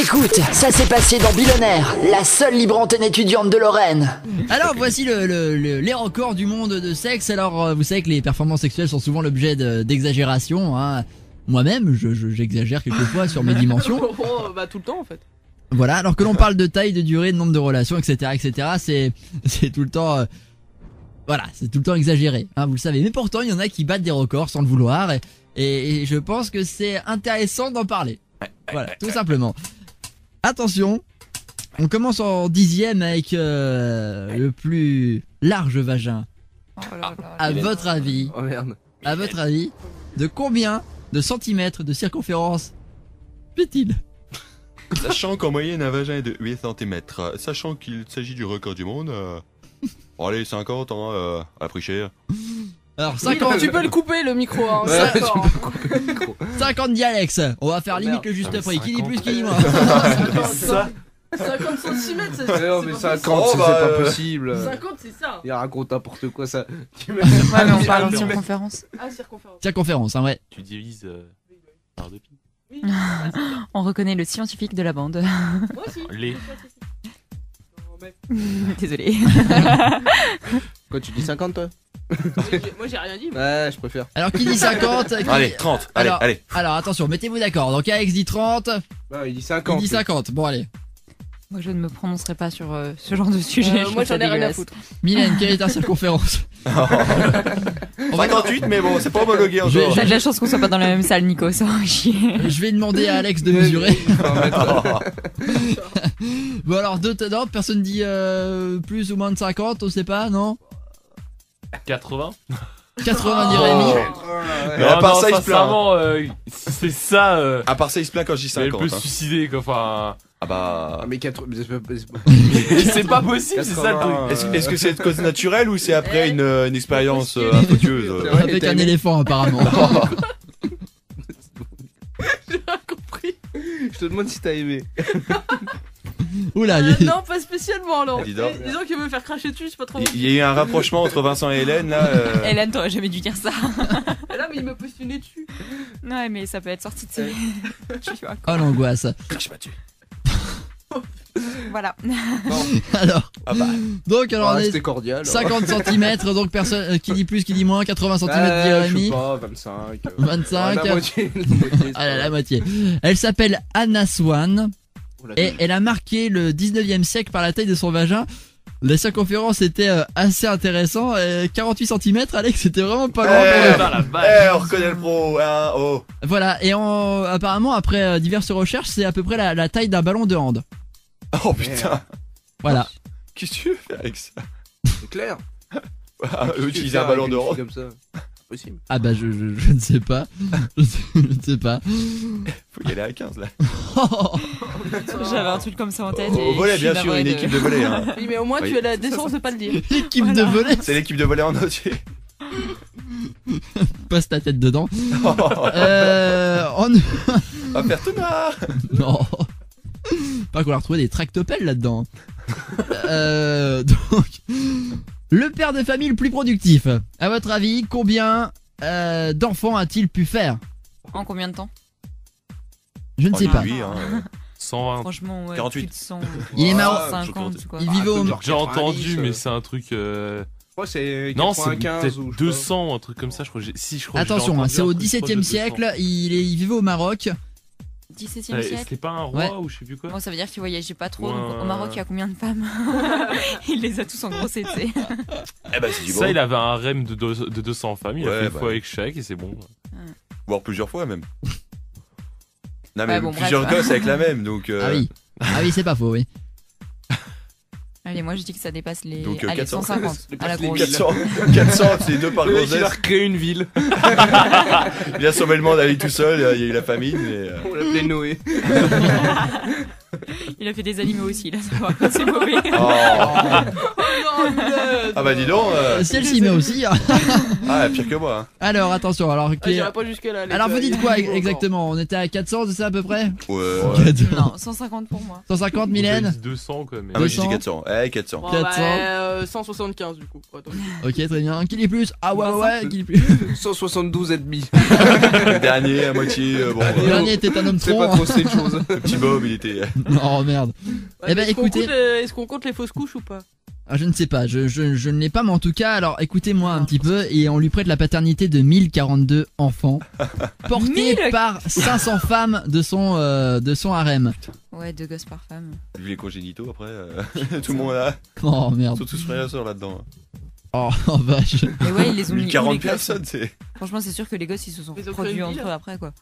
Écoute, ça s'est passé dans Billonnaire, la seule libre antenne étudiante de Lorraine. Alors voici les records du monde de sexe. Alors vous savez que les performances sexuelles sont souvent l'objet d'exagération, hein. Moi-même, j'exagère quelquefois sur mes dimensions. Bah tout le temps en fait. Voilà, alors que l'on parle de taille, de durée, de nombre de relations, etc., c'est tout le temps, voilà, c'est tout le temps exagéré, hein, vous le savez. Mais pourtant, il y en a qui battent des records sans le vouloir, et je pense que c'est intéressant d'en parler. Voilà, tout simplement. Attention, on commence en 10e avec le plus large vagin. À votre avis, Oh merde. à votre avis, de combien de centimètres de circonférence fait-il? Sachant qu'en moyenne un vagin est de 8 cm, sachant qu'il s'agit du record du monde, bon allez 50 hein, à prix cher. Alors 50, Tu peux le couper le micro, hein. Ouais, D'accord. 50 dialectes. On va faire limite le juste prix. Qui dit plus, qui dit moins? Ça. 50 cm, c'est Non mais pas 50 c'est pas possible. 50 c'est ça. Il raconte n'importe quoi ça. Ouais, mais on parle de circonférence. Ah, circonférence. Circonférence, hein, ouais. Tu divises par 2 pi. Oui, On reconnaît le scientifique de la bande. moi aussi. Les. Non, mais- Désolé. Quoi tu dis 50 toi? Moi j'ai rien dit. Ouais je préfère. Alors qui dit 50 qui... Allez 30, allez, alors, allez. alors attention, mettez-vous d'accord. Donc Alex dit 30, Ouais il dit il 50. dit 50. Bon allez. Moi, je ne me prononcerai pas sur ce genre de sujet. Je Moi trouve ça j'en ai rien à dégueulasse. foutre. Mylène, quelle est ta circonférence? On va- 58 mais bon c'est pas homologué Je vais- encore. T'as de la chance qu'on soit pas dans la même salle, Nico, ça va chier. Je vais demander à Alex de mesurer. Bon alors non, personne dit plus ou moins de 50, on sait pas, non? 80. 80 dit Rémi. Mais à part ça il se plaint. sincèrement, si c'est ça, À part ça il se plaint quand je dis elle 50. peut se hein. suicider quoi. Enfin, Ah bah... Ah mais 80 c'est pas possible, c'est ça le truc. Est-ce que c'est de cause naturelle ou c'est après une expérience infructueuse C'est vrai. Avec un éléphant apparemment. Je te demande si t'as aimé. Oula, Non, pas spécialement alors. Dis donc. Disons qu'il veut me faire cracher dessus, c'est pas trop. Il y a eu un rapprochement entre Vincent et Hélène là. Hélène, t'aurais jamais dû dire ça. Et là, mais il me postulait dessus. Ouais, mais ça peut être sorti de ses. Tu vois. oh l'angoisse. Voilà. Alors, Ah bah. donc alors on est C'était cordial. 50 cm, donc personne qui dit plus, qui dit moins, 80 cm dit Je Rémi. sais pas 25. 25. La moitié. La moitié. Ah là, la moitié. Elle s'appelle Anna Swan Oh, la et vache. elle a marqué le 19e siècle par la taille de son vagin. La circonférence était assez intéressant. 48 cm, Alex, c'était vraiment pas grand. Putain, la vache. On reconnaît le pro, hein, oh. Voilà, et apparemment, après diverses recherches, c'est à peu près la taille d'un ballon de hand. Oh putain. Voilà. Qu'est-ce que tu veux faire avec ça? C'est clair. Utiliser un ballon de hand. comme ça. Possible. Ah bah je ne sais pas. Je ne sais pas. Faut y aller à 15 là. J'avais un truc comme ça en tête. Au et volet je suis bien sûr, navrée une de- équipe de volley. Hein. Oui, mais au moins Oui. tu as la décence de pas le dire. L'équipe de Voilà. volley, C'est l'équipe de volley en entier. passe ta tête dedans. On On... va faire tout noir. Non. Pas qu'on a retrouvé des tractopelles là-dedans. Donc, le père de famille le plus productif. À votre avis, combien d'enfants a-t-il pu faire? En combien de temps? Je ne sais pas. Lui, hein. 120. Franchement, ouais, 48. plus de 100. Il est marrant. 50 quoi. Il vivait au... J'ai entendu, mais c'est un truc. Moi c'est Non, c'est 95 peut-être ou je sais 200, un truc comme ça. Je crois. Si je crois. que j'ai Attention, entendu c'est un au truc proche de 17e 200. siècle. Il vivait au Maroc. 17e Ouais, siècle. C'était pas un roi Ouais. ou je sais plus quoi. Bon, ça veut dire qu'il voyageait pas trop. Ouais. Donc, au Maroc, il y a combien de femmes? Il les a tous engrossés, tu sais. Eh ben c'est du Ça, bon. il avait un rem de 200 femmes. Il a Ouais, fait une bah fois oui. avec chaque et c'est bon. Voire plusieurs fois même. Non mais Ouais, bon, plusieurs bref. gosses avec la même donc. Ah oui. Ah oui, c'est pas faux, oui. Allez, moi je dis que ça dépasse les. Donc, Allez, 400. 150. À la Les grosse. 400 c'est deux par Le mec, il a grossesse. recréé une ville. Il a sauvé le monde à lui tout seul. Il y a eu la famine mais. On l'appelait Noé. Il a fait des animaux aussi, là, ça va. C'est mauvais. Oh. Oh Ah bah dis donc. Si elle s'y met aussi. Hein. Ah, pire que moi. Hein. Alors attention, alors. Ah, j'irai pas jusque là. Alors vous dites quoi exactement? On était à 400, c'est ça à peu près? Ouais. Non, 150 pour moi. 150, Mylène? 200 quand même. Ah, moi j'ai dit 200. 400. 400. 400. 175 du coup. Attends. Ok, très bien. Qui dit plus? Ah ouais, qui dit plus? 172 et demi. Le dernier à moitié. Bon. Le dernier était un homme C'est pas tronc. trop cette chose. Le petit Bob, il était. Oh merde. Eh ben, écoutez. Est-ce qu'on compte les fausses couches ou pas? Ah, je ne sais pas, je ne l'ai pas, mais en tout cas, alors écoutez-moi un petit peu, et on lui prête la paternité de 1042 enfants, portés par 500 femmes de son harem. Ouais, 2 gosses par femme. Vu les congénitaux après, tout le monde là. Oh Ils merde. sont tous frères et sœurs là-dedans. Oh vache. Mais ouais, ils les ont mis où, 1040 les gosses personnes, c'est. Franchement, c'est sûr que les gosses ils se sont Ils ont créé produits une entre ville. eux après quoi.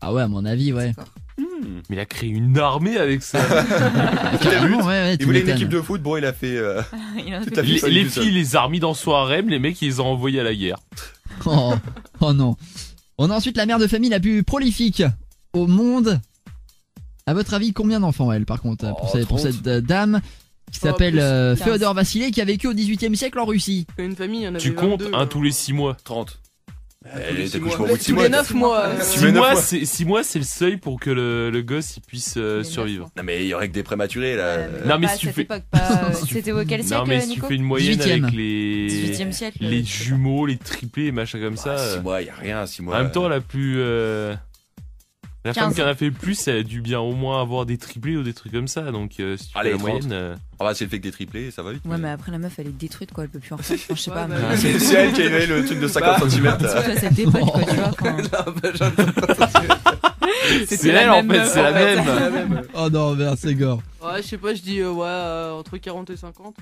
Ah ouais, à mon avis, ouais. D'accord. Mais il a créé une armée avec ça. Carrément, ouais, Il tu voulait une m'étonnes. équipe de foot, bon il a fait. Il en a Toute fait la plus. FIFA, Les tout seul. filles, les a remis dans son harem, les mecs, ils les ont envoyés à la guerre. Oh, oh non. On a ensuite la mère de famille la plus prolifique au monde. À votre avis, combien d'enfants elle, par contre, pour cette 30. dame qui s'appelle plus, 15. Féodor Vassilé, qui a vécu au 18e siècle en Russie? Une famille, il y en avait Tu comptes 22, un tous les 6 mois. 30. les T'as six couché mois. au bout de 6 Tous mois. les 9 mois. Tu 6 mets neuf mois, mois. c'est 6 mois, c'est le seuil pour que le gosse il puisse Les survivre. 9 mois. Non mais il y aurait que des prématurés là. Non, mais pas si tu à cette fais- époque, pas. C'était au quel Non siècle, mais si tu Nico fais une moyenne 18e. avec les 18e siècle. les jumeaux, les triplés et machin comme ça. 6 mois, y a rien, 6 mois. En même temps, la plus la femme 15. qui en a fait le plus, elle a dû bien au moins avoir des triplés ou des trucs comme ça. Donc si tu Allez, fais la 30. moyenne. Ah bah, si elle fait que des triplés, ça va vite. Ouais, mais après la meuf elle est détruite quoi, elle peut plus en refaire. Enfin, je sais Ouais, pas. bah, Mais... C'est elle qui a eu le truc de 50 cm. Surtout à cette époque quoi, tu vois. enfin, C'est elle en fait, c'est la même. Oh non, merde, c'est gore. Ouais, je sais pas, je dis entre 40 et 50.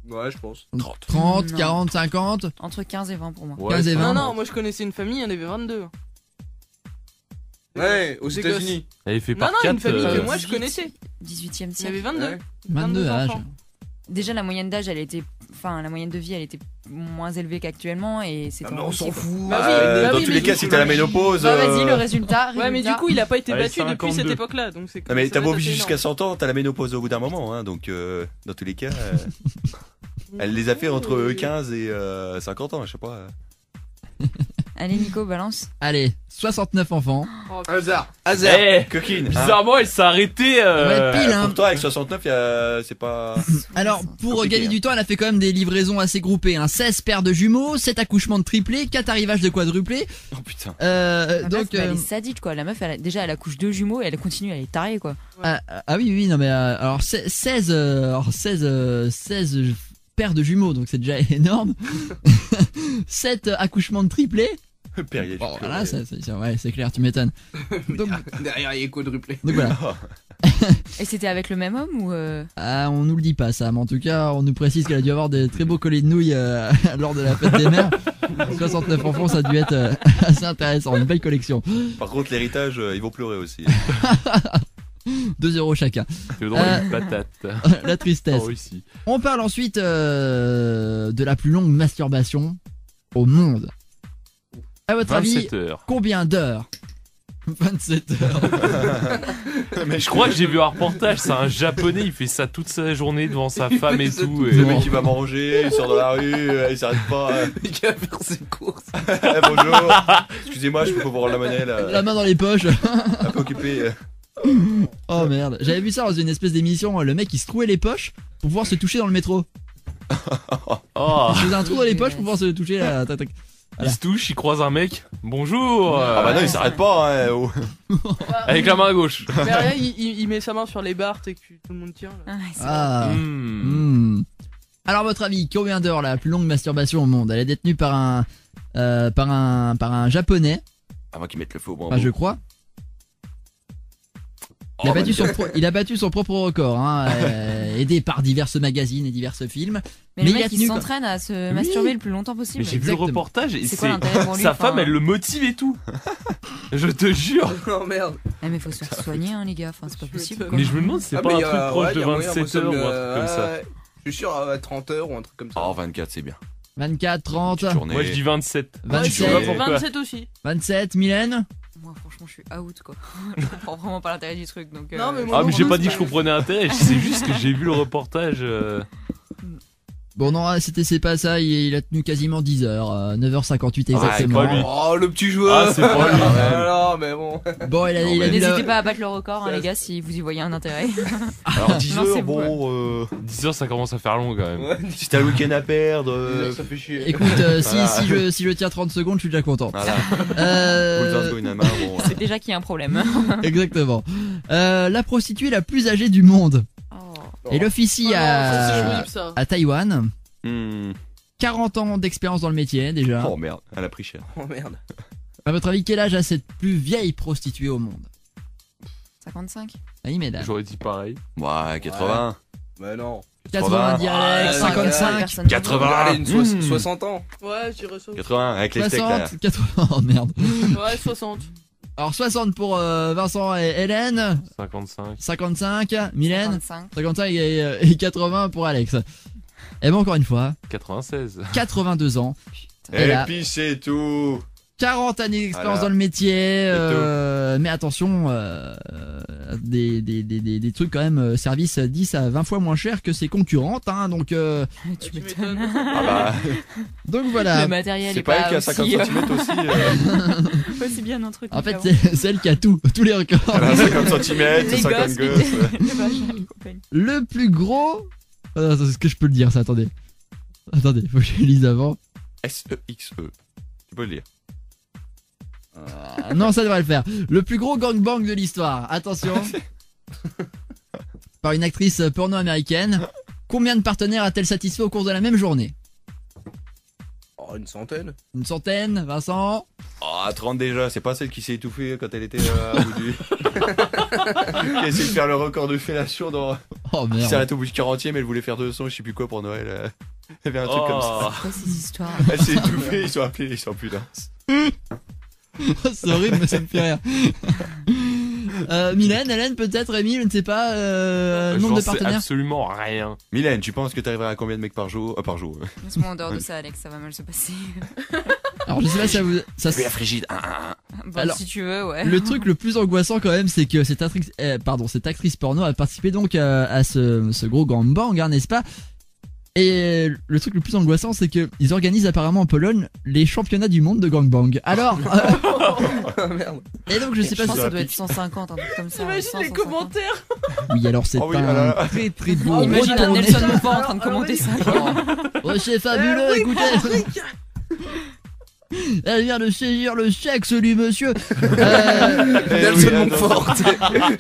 Ouais, je pense. 30, Non. 40, 50. Entre 15 et 20 pour moi. 15 et 20. Non, non, moi je connaissais une famille, il y en avait 22. Ouais, aux Des États-Unis. Elle est fait Non, par non, 4. une famille que moi je connaissais. 18e Il y siècle. avait 22. Ouais. 22 âges. enfants. Déjà la moyenne d'âge elle était. Enfin, la moyenne de vie elle était moins élevée qu'actuellement et c'était. Ah, mais en on Russie, s'en quoi. fout. Bah oui, bah Dans oui, tous mais les cas, du si coup, t'as la ménopause. Bah vas-y, le résultat. Ouais, mais du coup, il a pas été Allez, battu depuis 52. cette époque-là. Donc c'est Non mais ça t'as va beau être vivre assez jusqu'à énorme. 100 ans, t'as la ménopause au bout d'un moment, hein, donc dans tous les cas, elle les a fait entre 15 et 50 ans, je sais pas. Allez Nico, balance. Allez, 69 enfants. Oh, Hasard. Hasard. Eh, Coquine. bizarrement, elle s'est arrêtée. va être pile, hein. Pour toi, avec 69, c'est pas. Alors, pour Compliqué, gagner hein. du temps, elle a fait quand même des livraisons assez groupées. Hein. 16 paires de jumeaux, 7 accouchements de triplés, 4 arrivages de quadruplés. Oh putain. La Donc, meuf, elle est sadique quoi. La meuf, déjà elle accouche 2 jumeaux et elle continue, elle est tarée quoi. ah oui, oui, non mais alors 16 paires de jumeaux, donc c'est déjà énorme. 7 accouchements de triplés. Perrier. Bon, voilà, ouais, c'est clair, tu m'étonnes. Donc, Derrière, il est quadruplé. donc voilà. Et c'était avec le même homme ou Ah, on nous le dit pas ça, mais en tout cas, on nous précise qu'elle a dû avoir des très beaux colliers de nouilles lors de la fête des mères. 69 enfants, ça a dû être assez intéressant, une belle collection. Par contre, l'héritage, ils vont pleurer aussi. 2 € chacun. C'est drôle, une patate. La tristesse. En Russie. On parle ensuite de la plus longue masturbation au monde. À votre avis, 27 heures. combien d'heures? 27 heures. Mais Je crois que j'ai vu un reportage, c'est un japonais, il fait ça toute sa journée devant sa femme et tout. le Et... mec qui va manger, il sort dans la rue, il s'arrête pas. Il va faire ses courses. Bonjour. Excusez-moi, je peux pas vous rendre la monnaie La là. main dans les poches. Un peu occupé. Oh merde. J'avais vu ça dans une espèce d'émission, le mec il se trouait les poches pour pouvoir se toucher dans le métro. Oh, Il faisait un trou dans les poches pour pouvoir se toucher là. Tac, tac. il se touche, il croise un mec. Bonjour. Ah bah non, il s'arrête pas. Hein. Oh. Avec la main à gauche. Mais rien, il met sa main sur les barres et que tout le monde tient. Là. Ah, ouais, c'est Ah. Hmm. Alors à votre avis, combien d'heures la plus longue masturbation au monde? Elle est détenue par un japonais, Avant qu'ils mettent le feu au enfin je crois. Il a, il a battu son propre record, hein, aidé par divers magazines et divers films. Mais Mais le il a mec il tenu, quoi. s'entraîne à se Oui. masturber le plus longtemps possible. Mais j'ai vu le Exactement. reportage et C'est quoi l'intérêt pour lui, sa enfin, femme, elle le motive et tout. Je te jure. Oh merde. Eh, mais faut se faire soigner hein les gars, enfin c'est pas possible quoi. Mais je me demande si c'est Ah, pas mais un y a- truc proche ouais, de y a moyen, 27 moi, heures ça ou un truc comme ça. ouais. Je suis sûr à 30 heures ou un truc comme ça. Oh, 24, c'est bien. 24, 30, Journée. Moi je dis 27. 27, vois pourquoi. 27 aussi. 27, Mylène. Moi franchement je suis out quoi. Je comprends vraiment pas l'intérêt du truc donc. Non, mais moi, Ah mais j'ai non, pas c'est dit que je comprenais l'intérêt, c'est juste que j'ai vu le reportage. Bon non, c'est pas ça, il a tenu quasiment 10 heures, 9h58 exactement. c'est pas lui. Oh, le petit joueur. Ah, c'est pas lui. Non, mais bon. Bon, il a vu N'hésitez la... pas à battre le record, hein, les gars, si vous y voyez un intérêt. Alors 10 Non, c'est heures, bon, 10 heures, ça commence à faire long quand même. Ouais, si t'as le week-end à perdre, ça fait chier. Écoute, Voilà. si je tiens 30 secondes, je suis déjà content. voilà. Euh, Bulldogs Goinama, bon. C'est déjà qu'il y a un problème. exactement. La prostituée la plus âgée du monde. Oh. Elle officie Oh non, ça, c'est à horrible, ça. Taïwan. Hmm. 40 ans d'expérience dans le métier déjà. Oh merde, elle a pris cher. Oh merde. À votre avis, quel âge a cette plus vieille prostituée au monde? 55. Oui, mesdames. J'aurais dit pareil. Ouais, 80. Bah non. 80 direct, Ah, 55, Personne ne 80. Allez, une Mmh. 60 ans. Ouais, je dirais ça. 80 avec les steaks là. 60, 80, oh merde. Ouais, 60. Alors 60 pour Vincent et Hélène, 55. 55, Mylène, 55. 55 et 80 pour Alex. Et bon, encore une fois, 96. 82 ans, Putain. Et Et là- puis c'est tout. 40 années d'expérience Voilà. dans le métier, mais attention, des trucs quand même, service 10 à 20 fois moins cher que ses concurrentes, hein, donc Tu m'étonnes. m'étonnes. Ah bah, donc voilà. Le matériel c'est est pas elle pas qui a 50 aussi, cm aussi. aussi bien entretenu. En fait, qu'avant. c'est celle qui a tous les records. Elle a 50 cm, les 50 gosses, gosses. les vachins et compagnie. Le plus gros. Attends, est-ce que je peux le dire ça? Attendez, faut que je le lise avant. S-E-X-E. Tu peux le lire. Non, ça devrait le faire. Le plus gros gangbang de l'histoire. Attention. Par une actrice porno américaine. Combien de partenaires a-t-elle satisfait au cours de la même journée? Oh, une centaine. Une centaine, Vincent? Oh, 30 déjà, c'est pas celle qui s'est étouffée quand elle était à bout du. Qui a essayé de faire le record de fellation dans. Oh Qui s'est merde. arrêtée au bout du 40ème, elle voulait faire 200, je sais plus quoi pour Noël. Il y avait un truc comme ça. Oh. C'est quoi ces histoires? Elle s'est étouffée, ils sont appelés, ils sont plus là. C'est horrible, mais ça me fait rire. Mylène, Hélène, peut-être, Rémi, je ne sais pas. Nombre J'en de sais partenaires. absolument rien. Mylène, tu penses que t'arriveras à combien de mecs par jour? Par jour. Laisse-moi en dehors de ça, Alex, ça va mal se passer. Alors je sais pas si ça vous. Ça, Oui, la frigide. Bon, Alors, si tu veux, ouais. le truc le plus angoissant quand même, c'est que cette actrice porno a participé donc à ce gros gangbang, hein, n'est-ce pas? Et le truc le plus angoissant, c'est que ils organisent apparemment en Pologne les championnats du monde de gangbang. Alors, Oh merde. et donc je sais Je pas pense si que ça doit être 150, un truc comme ça. T'imagines 100, les 150. commentaires? oui, alors c'est Oh oui, un ah là là. très très beau Oh, Imagine un retourné. Nelson Montfort en train de commenter ça. Oh, c'est fabuleux, oui, écoutez. Elle vient de saisir le sexe du monsieur. Nelson oui, Montfort.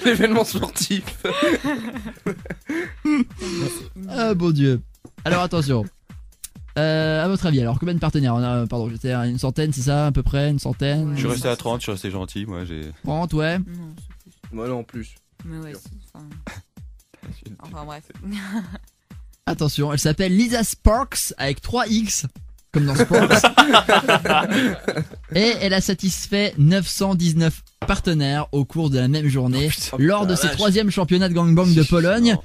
L'événement sportif. Ah bon Dieu. Alors attention. À votre avis, alors combien de partenaires on a? Pardon, j'étais à une centaine, c'est ça à peu près, une centaine. Je suis resté à 30, je suis resté gentil, moi j'ai. 30, ouais. Non, c'est plus. Moi non, en plus. Mais ouais, enfin bref. Attention, elle s'appelle Lisa Sparks avec 3 X comme dans Sparks. Et elle a satisfait 919 partenaires au cours de la même journée lors de ses vache. 3e championnats de gangbang de Pologne.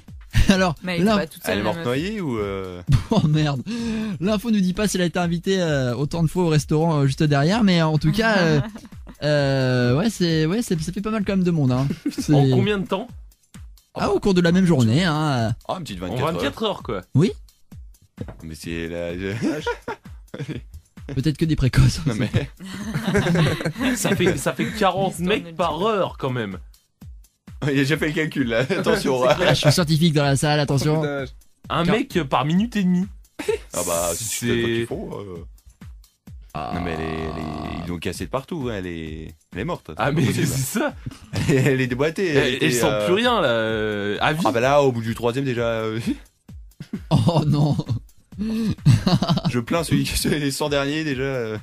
Alors, Mais elle était là, pas toute seule. Elle est la morte meuf. noyée ou oh merde, l'info nous dit pas si elle a été invitée autant de fois au restaurant juste derrière, mais en tout cas, ça fait pas mal quand même de monde. Hein. C'est- En combien de temps? Ah, au cours de la même journée. Hein. Ah, une petite En 24 heures. 24 heures quoi. Mais c'est la. Peut-être que des précoces. Non mais. Ça fait 40 L'histoire ne mecs le par dit pas. heure quand même. Il a déjà fait le calcul là, attention. Je suis scientifique dans la salle, attention. Dommage. Un Car- mec par minute et demie. Ah bah, si tu fais le temps qu'il faut. Ah. Non mais ils l'ont cassé de partout, hein, elle est morte. Ah mais Impossible. c'est ça. Elle est déboîtée. elle Et était, sent plus rien là. À vie. Ah bah là, au bout du 3ème déjà, Oh non. je plains les 100 derniers déjà.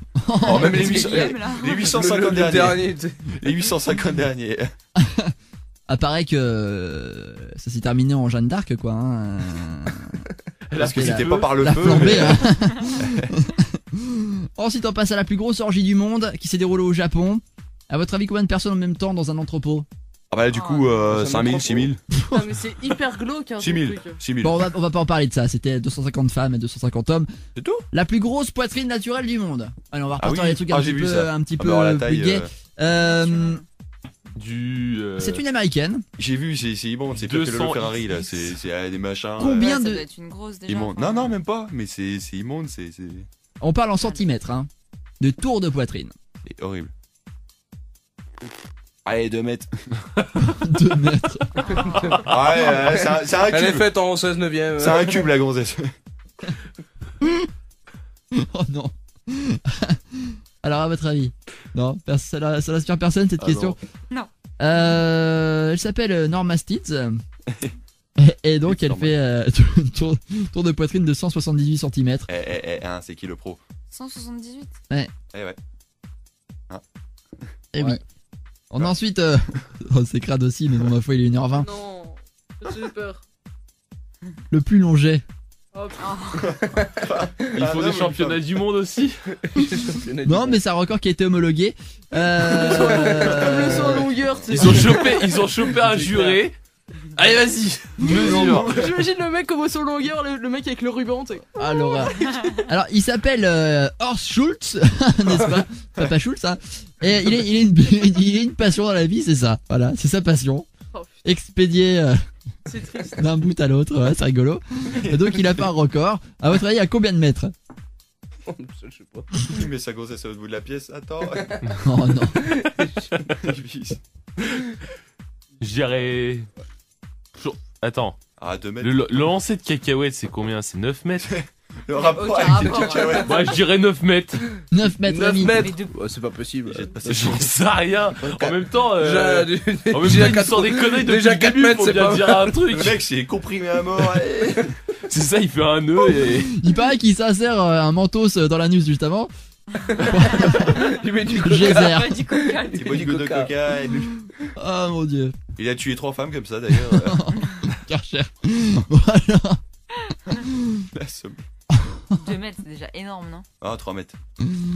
Oh, même les, C'est 800, Guillaume, là. les 850 Le derniers. dernier. tu sais. Les 850 derniers. Ah, paraît que ça s'est terminé en Jeanne d'Arc, quoi. Hein. Parce que la- c'était pas par le La feu. flambée. mais- Hein. Ensuite, on passe à la plus grosse orgie du monde qui s'est déroulée au Japon. À votre avis, combien de personnes en même temps dans un entrepôt? Ah bah là, du coup, ça 5000, me 6000. Non, mais c'est hyper glauque, hein, ce 6000. truc. 6000. Bon, on va pas en parler de ça. C'était 250 femmes et 250 hommes. C'est tout? La plus grosse poitrine naturelle du monde. Allez, on va Ah repartir oui. des trucs Ah, j'ai vu ça. un petit Ah peu bah alors, la plus taille. gays. C'est une américaine. J'ai vu, c'est immonde, c'est pire que le 200 Ferrari là, c'est des machins. Combien Ouais, ça de- doit être une grosse déjà. Immonde. enfin. Non, même pas, mais c'est immonde, c'est On parle en centimètres, hein. De tour de poitrine. horrible. Allez, 2 mètres. 2 mètres. Ouais, c'est un Elle est cube. faite en 16 neuvième. C'est un cube la gonzesse. Oh non. Alors à votre avis? Non, ça n'inspire personne cette Ah question. Non. Elle s'appelle Norma Stitz. Et donc elle fait tour de poitrine de 178 cm. C'est qui le pro? 178. Eh ouais. Et oui. On a ensuite oh, c'est crade aussi, mais bon ma foi il est 1h20. Non, j'ai peur. Le plus long jet. Oh, Il faut des championnats du monde aussi. Non mais c'est un record qui a été homologué. Comme le saut en longueur, tu sais. Ils ont chopé un juré. Allez, vas-y. Mesure. J'imagine le mec comme au saut en longueur, le mec avec le ruban, tu sais. Ah l'horreur. Alors il s'appelle Horst Schultz, n'est-ce pas? Papa Schultz, hein. Et il a une passion dans la vie, c'est ça. Voilà, c'est sa passion. Oh, putain, Expédier c'est triste. d'un bout à l'autre, ouais, c'est rigolo. Et donc il a fait un record. À votre avis, à combien de mètres? Je sais pas. Il met sa gonzesse au bout de la pièce. Attends. Oh non. Je dirais. Attends. Ah, 2 mètres. Le lancer de cacahuètes, c'est combien? C'est 9 mètres? Le rapport Aucun avec les rapport, cacahuètes. Moi, je dirais 9 mètres. 9 mètres, 9 ami. mètres. Mais de- Ouais, c'est pas possible. J'en sais rien. En même temps, en même temps, Déjà il sort des conneries depuis déjà le 4 début, mètres, faut c'est bien pas dire un truc. Le mec s'est comprimé à mort. Allez. C'est ça, il fait un nœud et. Il paraît qu'il s'insère un mentos dans la news juste avant. Il met du Geyser. Ouais, du coca. Il boit du coup de coca. Oh mon dieu. Il a tué 3 femmes comme ça d'ailleurs. Karcher. Voilà. La somme. 2 mètres, c'est déjà énorme, non? Ah, 3 mètres.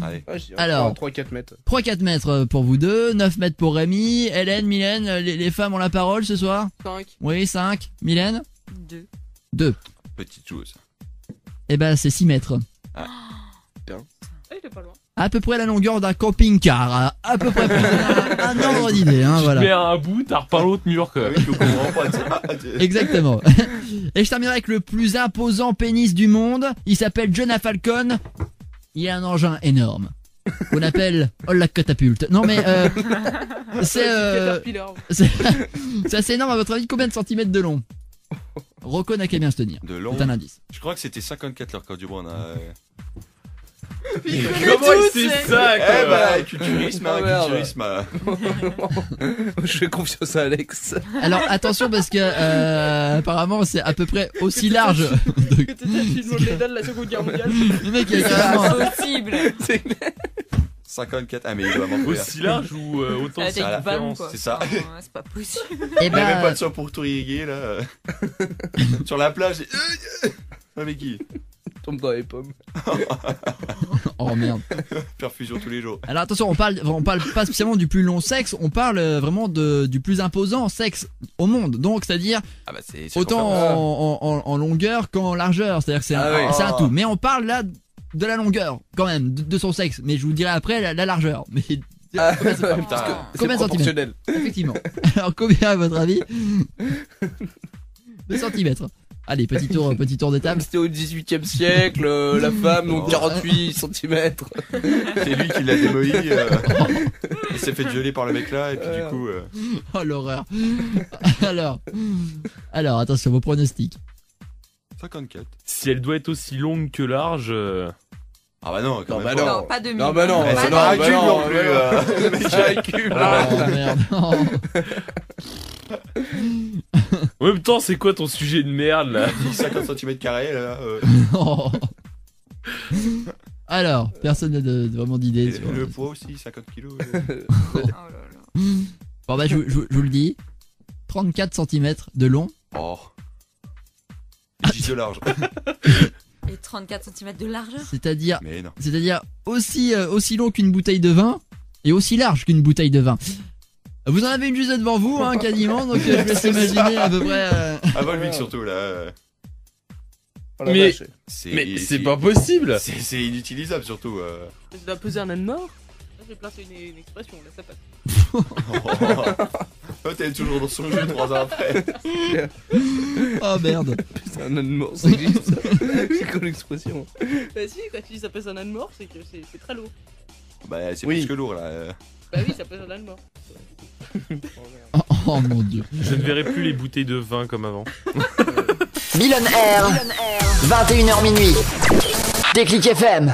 Allez. Alors. 3-4 mètres. 3-4 mètres pour vous deux, 9 mètres pour Rémi, Hélène, Mylène, les femmes ont la parole ce soir? 5. Oui, 5. Mylène? 2. 2. Petite chose. Eh ben c'est 6 mètres. Ah, il est pas loin. À peu près la longueur d'un camping-car. À peu près pour donner un ordre d'idée, hein, Tu te mets voilà. à un bout, t'as repeint l'autre mur, quoi. Oui, je comprends pas. Exactement. Et je terminerai avec le plus imposant pénis du monde. Il s'appelle Jonah Falcon. Il a un engin énorme. On appelle la catapulte. Non mais c'est Caterpillar. c'est assez énorme à votre avis. Combien de centimètres de long? Rocco n'a qu'à bien se tenir. De long. C'est un indice. Je crois que c'était 54 le record du monde. Comment il sait ça, Eh quoi? bah, culturisme, Oh, merde. culturisme. Je fais confiance à Alex. Alors attention parce que apparemment c'est à peu près aussi large. Que t'étais le film de l'état de la Seconde Guerre mondiale. Le mec il a C'est carrément. pas possible. 54. Ah, mais il doit m'en faire. Aussi large ou autant La de tête du ballon, circonférence? quoi. C'est ça. Enfin, c'est pas possible. Et Il avait même pas ben le soin pour tout irriguer là. Sur la plage. Ah, mais qui? Tombe dans les pommes. oh merde. Perfusion tous les jours. Alors attention, on parle pas spécialement du plus long sexe, on parle vraiment du plus imposant sexe au monde. Donc c'est-à-dire Ah bah c'est autant en longueur qu'en largeur, c'est-à-dire que c'est Ah oui. c'est un tout. Mais on parle là de la longueur quand même, de son sexe. Mais je vous dirai après la largeur. Mais Ah, combien c'est pas- putain. C'est Combien de centimètres? proportionnel. Effectivement. Alors combien à votre avis? 2 centimètres. Allez, petit tour de table. C'était au 18e siècle, la femme, donc 48 cm. C'est lui qui l'a démoli. Il s'est fait violer par le mec là et puis du coup. Oh l'horreur. Alors attention vos pronostics. 54. Si elle doit être aussi longue que large. Ah bah non, quand Non, même bah pas. Non, pas 2000. Non, bah non, Eh, bah c'est non, pas un bah cube non, non plus. bah non. Le mec, il a un cube. Oh merde. Oh. En même temps, c'est quoi ton sujet de merde là? 50 cm carrés là. Oh. Alors, personne n'a vraiment d'idée. Et sur- le poids aussi, 50 kilos. Oh là là. Bon bah je vous le dis, 34 cm de long. Oh. Et 10 de large. Et 34 cm de largeur. C'est-à-dire Mais non. aussi long qu'une bouteille de vin et aussi large qu'une bouteille de vin. Vous en avez une juste devant vous, hein, quasiment, donc je vous laisse imaginer à peu près. Avant le mec surtout là. Oh la Mais- vache. Mais c'est pas possible! C'est inutilisable surtout. Tu dois peser un âne mort. Là, j'ai placé une expression, là, ça passe. Oh, t'es toujours dans son jeu 3 ans après. Oh merde. C'est un âne mort, ça existe. C'est quoi l'expression? Bah si, quand tu dis ça pèse un âne mort, c'est que c'est très lourd. Bah, c'est Oui. plus que lourd là. Bah oui, ça pèse un âne mort. Oh mon dieu. Je ne verrai plus les bouteilles de vin comme avant. Billonnaire, 21h minuit. Déclic FM.